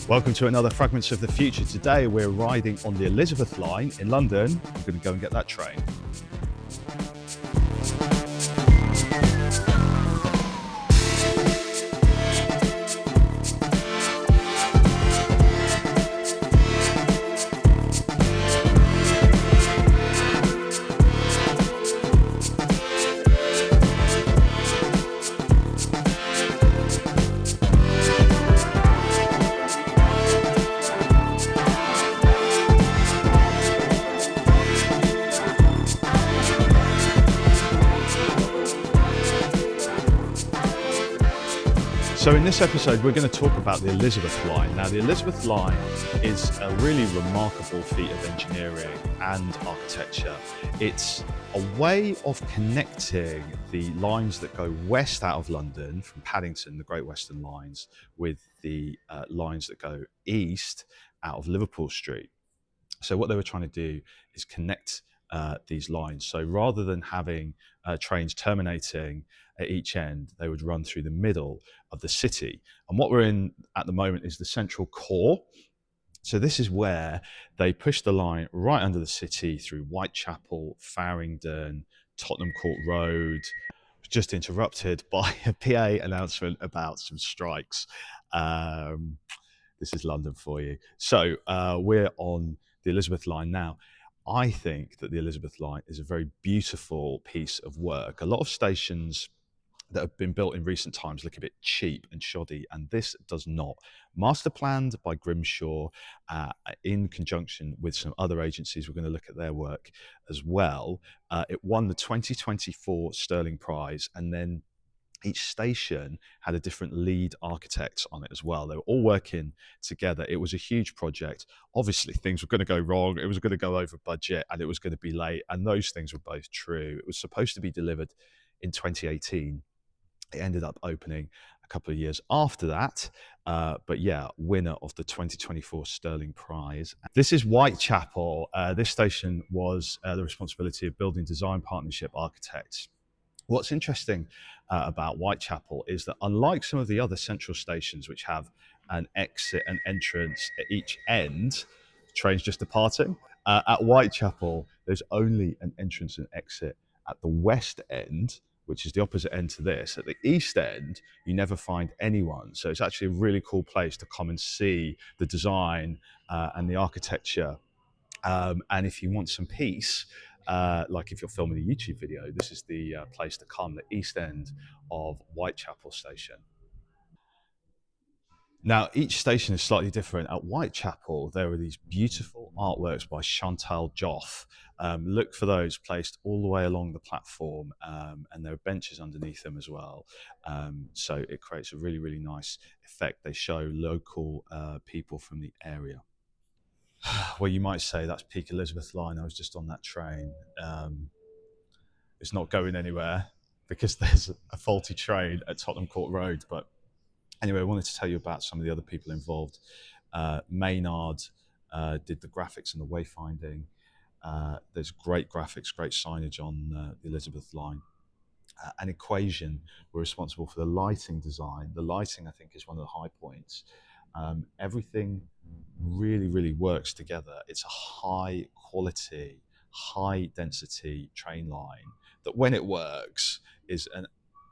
Welcome to another Fragments of the Future. Today we're riding on the Elizabeth line in London. We're going to go and get that train. So in this episode, we're going to talk about the Elizabeth line. Now, the Elizabeth line is a really remarkable feat of engineering and architecture. It's a way of connecting the lines that go west out of London from Paddington, the Great Western Lines, with the lines that go east out of Liverpool Street. So what they were trying to do is connect these lines. So rather than having trains terminating at each end, they would run through the middle of the city. And what we're in at the moment is the central core. So this is where they push the line right under the city through Whitechapel, Farringdon, Tottenham Court Road. Just interrupted by a PA announcement about some strikes. This is London for you. So we're on the Elizabeth line now. I think that the Elizabeth line is a very beautiful piece of work. A lot of stations that have been built in recent times look a bit cheap and shoddy, and this does not. Master planned by Grimshaw in conjunction with some other agencies. We're going to look at their work as well. It won the 2024 Sterling Prize, and then each station had a different lead architect on it as well. They were all working together. It was a huge project. Obviously, things were going to go wrong. It was going to go over budget and it was going to be late. And those things were both true. It was supposed to be delivered in 2018. It ended up opening a couple of years after that. But yeah, winner of the 2024 Sterling Prize. This is Whitechapel. This station was the responsibility of Building Design Partnership architects. What's interesting about Whitechapel is that unlike some of the other central stations, which have an exit and entrance at each end, trains just departing, at Whitechapel, there's only an entrance and exit at the west end, which is the opposite end to this. At the east end, you never find anyone. So it's actually a really cool place to come and see the design and the architecture. And if you want some peace, like if you're filming a YouTube video, this is the place to come, the east end of Whitechapel Station. Now, each station is slightly different. At Whitechapel, there are these beautiful artworks by Chantal Joff. Look for those placed all the way along the platform, and there are benches underneath them as well. So it creates a really, really nice effect. They show local people from the area. Well, you might say that's peak Elizabeth line. I was just on that train. It's not going anywhere because there's a faulty train at Tottenham Court Road. But anyway, I wanted to tell you about some of the other people involved. Maynard did the graphics and the wayfinding. There's great graphics, great signage on the Elizabeth line. And Equation were responsible for the lighting design. The lighting, I think, is one of the high points. Everything really, really works together. It's a high quality, high density train line that when it works is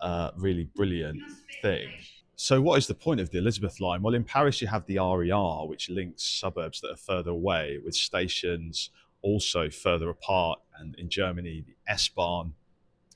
a really brilliant thing. So what is the point of the Elizabeth line? Well, in Paris, you have the RER, which links suburbs that are further away with stations also further apart. And in Germany, the S-Bahn,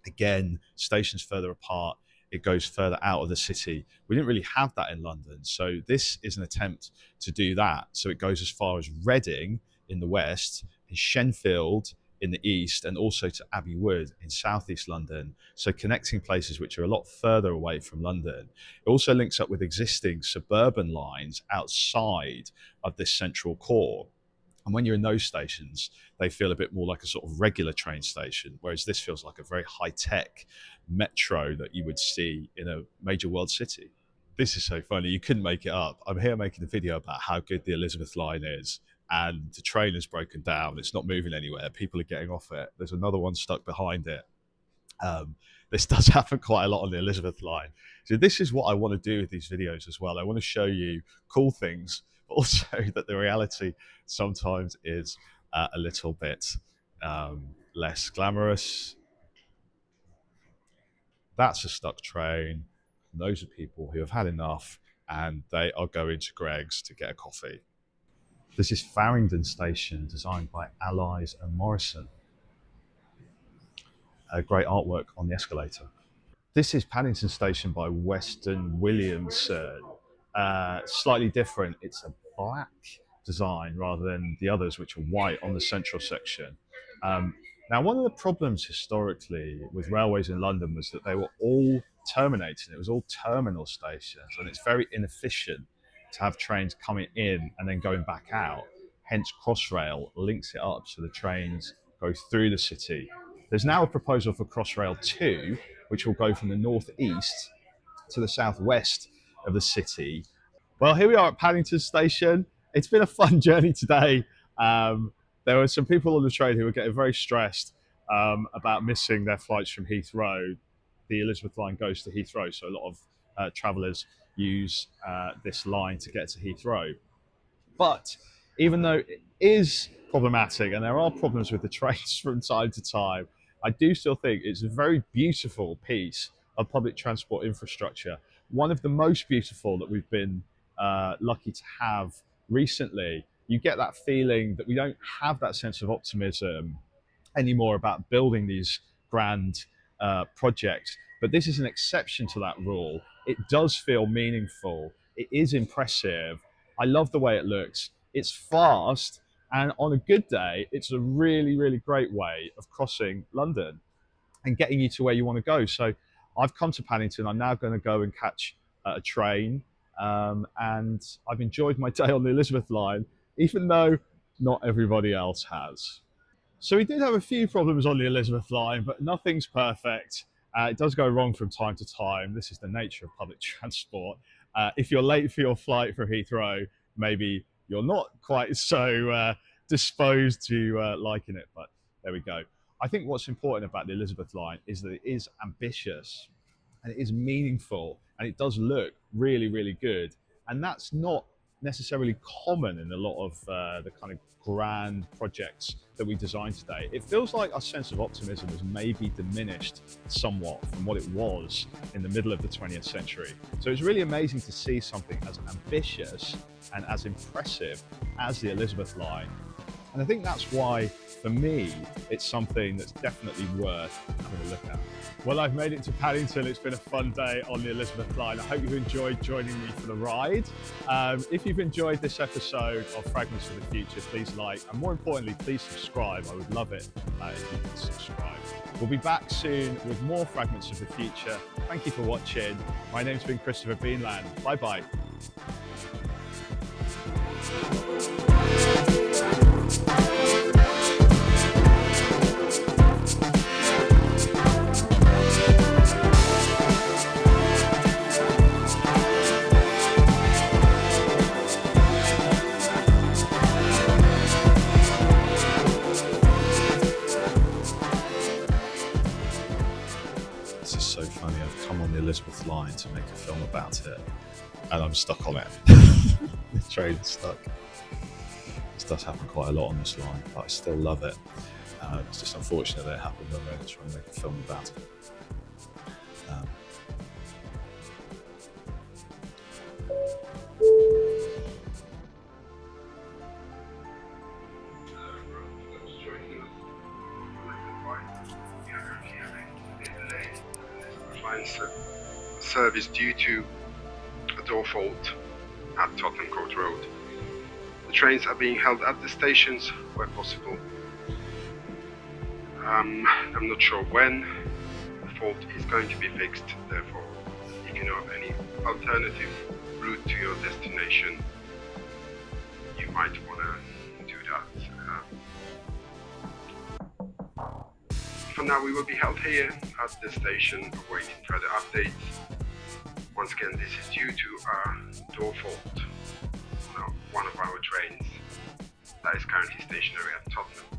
again, stations further apart. It goes further out of the city. We didn't really have that in London. So this is an attempt to do that. So it goes as far as Reading in the west, and Shenfield in the east, and also to Abbey Wood in southeast London. So connecting places which are a lot further away from London. It also links up with existing suburban lines outside of this central core. And when you're in those stations, they feel a bit more like a sort of regular train station, whereas this feels like a very high-tech metro that you would see in a major world city. This is so funny. You couldn't make it up. I'm here making a video about how good the Elizabeth line is, and the train has broken down. It's not moving anywhere. People are getting off it. There's another one stuck behind it. This does happen quite a lot on the Elizabeth line. So this is what I want to do with these videos as well. I want to show you cool things also that the reality sometimes is a little bit less glamorous. That's a stuck train. Those are people who have had enough and they are going to Greg's to get a coffee. This is Farringdon Station, designed by Allies and Morrison. A great artwork on the escalator. This is Paddington Station by Weston Williamson. Slightly different. It's a black design rather than the others, which are white on the central section. Now, one of the problems historically with railways in London was that they were all terminating. It was all terminal stations, and it's very inefficient to have trains coming in and then going back out. Hence, Crossrail links it up so the trains go through the city. There's now a proposal for Crossrail 2, which will go from the northeast to the southwest of the city. Well, here we are at Paddington Station. It's been a fun journey today. There were some people on the train who were getting very stressed about missing their flights from Heathrow. The Elizabeth line goes to Heathrow, so a lot of travellers use this line to get to Heathrow. But even though it is problematic and there are problems with the trains from time to time, I do still think it's a very beautiful piece of public transport infrastructure. One of the most beautiful that we've been lucky to have recently. You get that feeling that we don't have that sense of optimism anymore about building these grand projects. But this is an exception to that rule. It does feel meaningful. It is impressive. I love the way it looks. It's fast, and on a good day, it's a really, really great way of crossing London and getting you to where you want to go. So I've come to Paddington. I'm now going to go and catch a train. And I've enjoyed my day on the Elizabeth line, even though not everybody else has. So we did have a few problems on the Elizabeth line, but nothing's perfect. It does go wrong from time to time. This is the nature of public transport. If you're late for your flight from Heathrow, maybe you're not quite so disposed to liking it, but there we go. I think what's important about the Elizabeth line is that it is ambitious and it is meaningful and it does look really, really good. And that's not necessarily common in a lot of the kind of grand projects that we design today. It feels like our sense of optimism has maybe diminished somewhat from what it was in the middle of the 20th century. So it's really amazing to see something as ambitious and as impressive as the Elizabeth line. And I think that's why, for me, it's something that's definitely worth having a look at. Well, I've made it to Paddington. It's been a fun day on the Elizabeth line. I hope you've enjoyed joining me for the ride. If you've enjoyed this episode of Fragments of the Future, please like, and more importantly, please subscribe. I would love it if you could subscribe. We'll be back soon with more Fragments of the Future. Thank you for watching. My name's been Christopher Beanland. Bye-bye. This is so funny. I've come on the Elizabeth line to make a film about it, and I'm stuck on it. The train's stuck. This does happen quite a lot on this line, but I still love it. It's just unfortunate that it happened when we're trying to make a film about it. Service due to a door fault at Tottenham Court Road. The trains are being held at the stations where possible. I'm not sure when the fault is going to be fixed, therefore if you know of any alternative route to your destination, you might want to do that. For now, we will be held here at the station awaiting further updates. Once again, this is due to a door fault on one of our trains that is currently stationary at Tottenham.